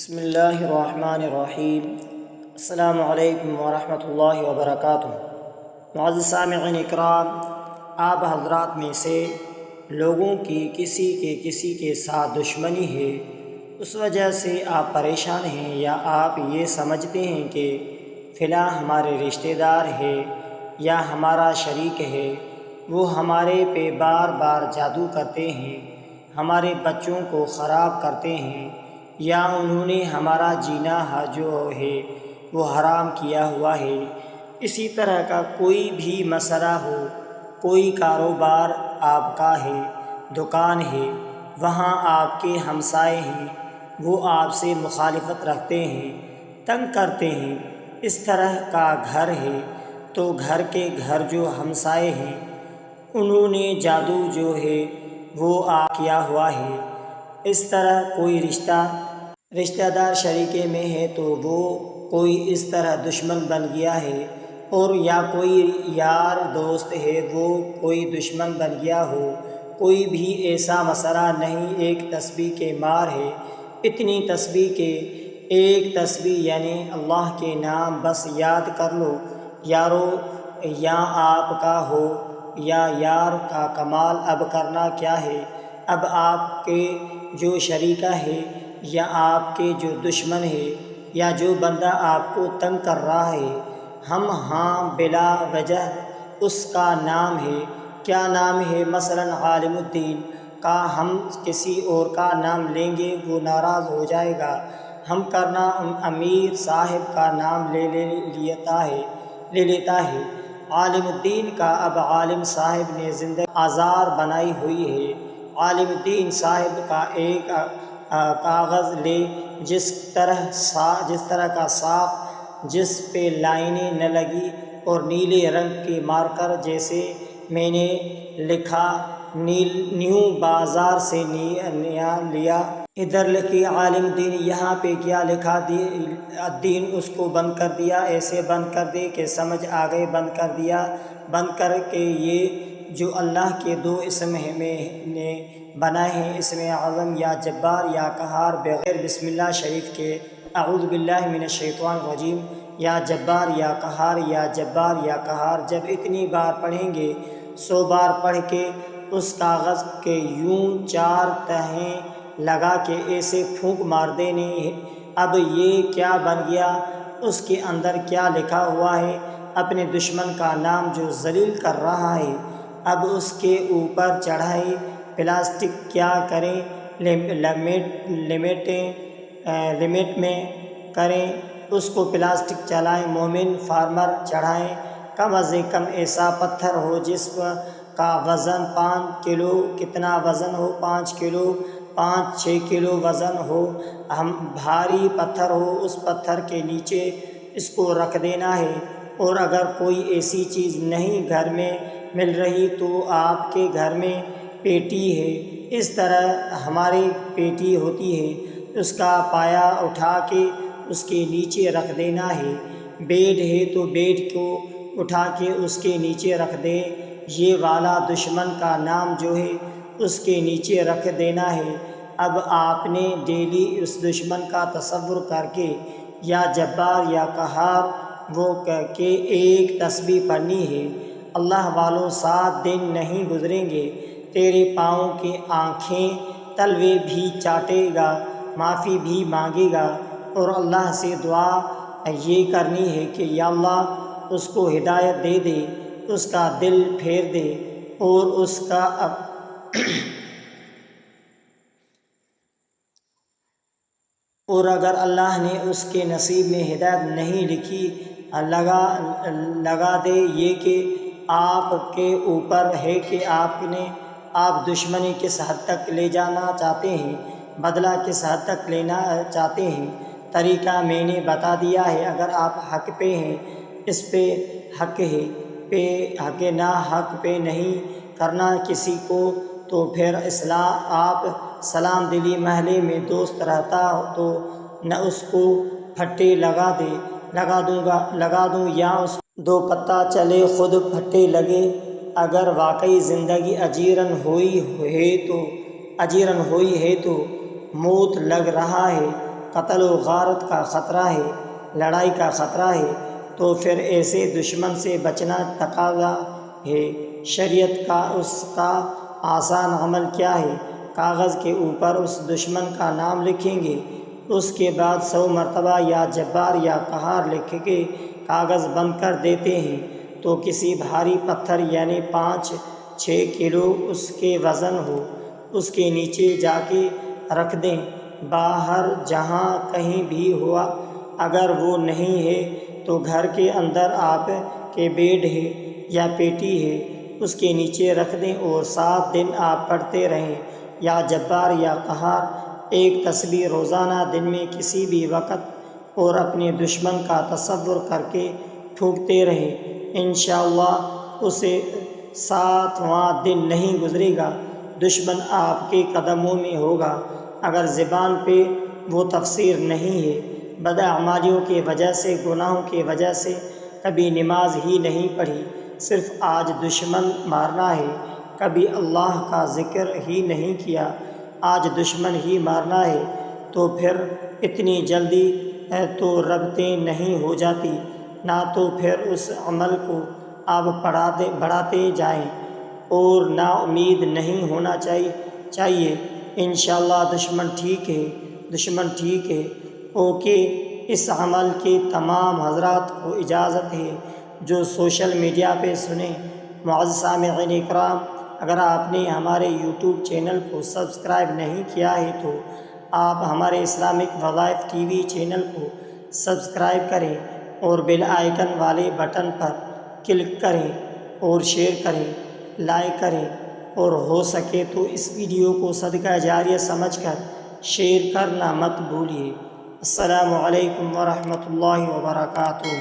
بسم اللہ الرحمن الرحیم۔ السلام علیکم ورحمۃ اللہ وبرکاتہ۔ معزز سامعین اکرام، آپ حضرات میں سے لوگوں کی کسی کے ساتھ دشمنی ہے، اس وجہ سے آپ پریشان ہیں، یا آپ یہ سمجھتے ہیں کہ فلاں ہمارے رشتہ دار ہے یا ہمارا شریک ہے، وہ ہمارے پہ بار بار جادو کرتے ہیں، ہمارے بچوں کو خراب کرتے ہیں، یا انہوں نے ہمارا جینا جو ہے وہ حرام کیا ہوا ہے۔ اسی طرح کا کوئی بھی مسئلہ ہو، کوئی کاروبار آپ کا ہے، دکان ہے، وہاں آپ کے ہمسائے ہیں، وہ آپ سے مخالفت رکھتے ہیں، تنگ کرتے ہیں، اس طرح کا گھر ہے، تو گھر کے گھر جو ہمسائے ہیں انہوں نے جادو جو ہے وہ کیا ہوا ہے۔ اس طرح کوئی رشتہ دار شریکے میں ہے تو وہ کوئی اس طرح دشمن بن گیا ہے، اور یا کوئی یار دوست ہے وہ کوئی دشمن بن گیا ہو۔ کوئی بھی ایسا مسئلہ نہیں، ایک تسبیح کے مار ہے، اتنی تسبیح کے ایک تسبیح یعنی اللہ کے نام بس یاد کر لو یارو، یا آپ کا ہو یا یار کا کمال اب کرنا کیا ہے، اب آپ کے جو شریکہ ہے یا آپ کے جو دشمن ہے یا جو بندہ آپ کو تنگ کر رہا ہے، ہم بلا وجہ اس کا نام ہے، کیا نام ہے، مثلا عالم الدین کا ہم کسی اور کا نام لیں گے وہ ناراض ہو جائے گا، ہم کرنا امیر صاحب کا نام لے لیتا ہے۔ عالم الدین کا اب عالم صاحب نے زندگی آزار بنائی ہوئی ہے۔ عالم الدین صاحب کا ایک کاغذ لے، جس طرح کا صاف، جس پہ لائنیں نہ لگی، اور نیلے رنگ کے مارکر جیسے میں نے لکھا، نیو بازار سے لیا، ادھر لکھی عالم دین، یہاں پہ کیا لکھا الدین، اس کو بند کر دیا، ایسے بند کر دے کہ سمجھ آ گئے، بند کر دیا، بند کر کے یہ جو اللہ کے دو اسم نے بنائے ہیں، اسم اعظم یا جبار یا قہار، بغیر بسم اللہ شریف کے، اعوذ باللہ من الشیطان الرجیم، یا جبار یا قہار یا جبار یا قہار، جب اتنی بار پڑھیں گے، 100 بار پڑھ کے اس کاغذ کے یوں 4 تہیں لگا کے ایسے پھونک مار دینے۔ اب یہ کیا بن گیا، اس کے اندر کیا لکھا ہوا ہے، اپنے دشمن کا نام جو ذلیل کر رہا ہے، اب اس کے اوپر چڑھائی پلاسٹک کیا کریں، لمٹ میں کریں، اس کو پلاسٹک چلائیں، مومن فارمر چڑھائیں، کم از کم ایسا پتھر ہو جس کا وزن 5 کلو، کتنا وزن ہو، 5 کلو، 5-6 کلو وزن ہو، بھاری پتھر ہو، اس پتھر کے نیچے اس کو رکھ دینا ہے۔ اور اگر کوئی ایسی چیز نہیں گھر میں مل رہی تو آپ کے گھر میں پیٹی ہے، اس طرح ہماری پیٹی ہوتی ہے، اس کا پایا اٹھا کے اس کے نیچے رکھ دینا ہے۔ بیڈ ہے تو بیڈ کو اٹھا کے اس کے نیچے رکھ دے، یہ والا دشمن کا نام جو ہے اس کے نیچے رکھ دینا ہے۔ اب آپ نے ڈیلی اس دشمن کا تصور کر کے یا جبار یا قہار وہ کہ ایک تسبیح پڑھنی ہے۔ اللہ والوں 7 دن نہیں گزریں گے، تیرے پاؤں کے آنکھیں تلوے بھی چاٹے گا، معافی بھی مانگے گا، اور اللہ سے دعا یہ کرنی ہے کہ یا اللہ اس کو ہدایت دے دے، اس کا دل پھیر دے، اور اگر اللہ نے اس کے نصیب میں ہدایت نہیں لکھی، لگا دے یہ کہ آپ کے اوپر ہے کہ آپ دشمنی کس حد تک لے جانا چاہتے ہیں، بدلہ کس حد تک لینا چاہتے ہیں۔ طریقہ میں نے بتا دیا ہے، اگر آپ حق پہ ہیں، اس پہ حق ہے، نہ حق پہ نہیں کرنا کسی کو، تو پھر آپ سلام دلی محلے میں دوست رہتا تو نہ اس کو پھٹے لگا دوں، یا اس کو 2 پتہ چلے خود پھٹے لگے۔ اگر واقعی زندگی اجیرن ہوئی ہے تو موت لگ رہا ہے، قتل و غارت کا خطرہ ہے، لڑائی کا خطرہ ہے، تو پھر ایسے دشمن سے بچنا تقاضا ہے۔ شریعت کا اس کا آسان عمل کیا ہے؟ کاغذ کے اوپر اس دشمن کا نام لکھیں گے، اس کے بعد 100 مرتبہ یا جبار یا قہار لکھ کے کاغذ بند کر دیتے ہیں، تو کسی بھاری پتھر یعنی 5-6 کلو اس کے وزن ہو، اس کے نیچے جا کے رکھ دیں۔ باہر جہاں کہیں بھی ہوا، اگر وہ نہیں ہے تو گھر کے اندر آپ کے بیڈ ہے یا پیٹی ہے، اس کے نیچے رکھ دیں اور 7 دن آپ پڑھتے رہیں، یا جبار یا قہار۔ ایک تسبیح روزانہ دن میں کسی بھی وقت اور اپنے دشمن کا تصور کر کے پھونکتے رہیں، انشاءاللہ اسے 7واں دن نہیں گزرے گا، دشمن آپ کے قدموں میں ہوگا۔ اگر زبان پہ وہ تفسیر نہیں ہے، بداعمالیوں کی وجہ سے، گناہوں کی وجہ سے کبھی نماز ہی نہیں پڑھی، صرف آج دشمن مارنا ہے، کبھی اللہ کا ذکر ہی نہیں کیا، آج دشمن ہی مارنا ہے، تو پھر اتنی جلدی تو رغبتیں نہیں ہو جاتی، نہ تو پھر اس عمل کو آپ بڑھاتے جائیں، اور نا امید نہیں ہونا چاہیے۔ انشاءاللہ دشمن ٹھیک ہے، دشمن ٹھیک ہے۔ اوکے، اس عمل کے تمام حضرات کو اجازت ہے جو سوشل میڈیا پہ سنیں۔ معزز سامعین اکرام، اگر آپ نے ہمارے یوٹیوب چینل کو سبسکرائب نہیں کیا ہے تو آپ ہمارے اسلامک وظائف ٹی وی چینل کو سبسکرائب کریں اور بیل آئیکن والے بٹن پر کلک کریں اور شیئر کریں، لائک کریں، اور ہو سکے تو اس ویڈیو کو صدقہ جاریہ سمجھ کر شیئر کرنا مت بھولیے۔ السلام علیکم ورحمۃ اللہ وبرکاتہ۔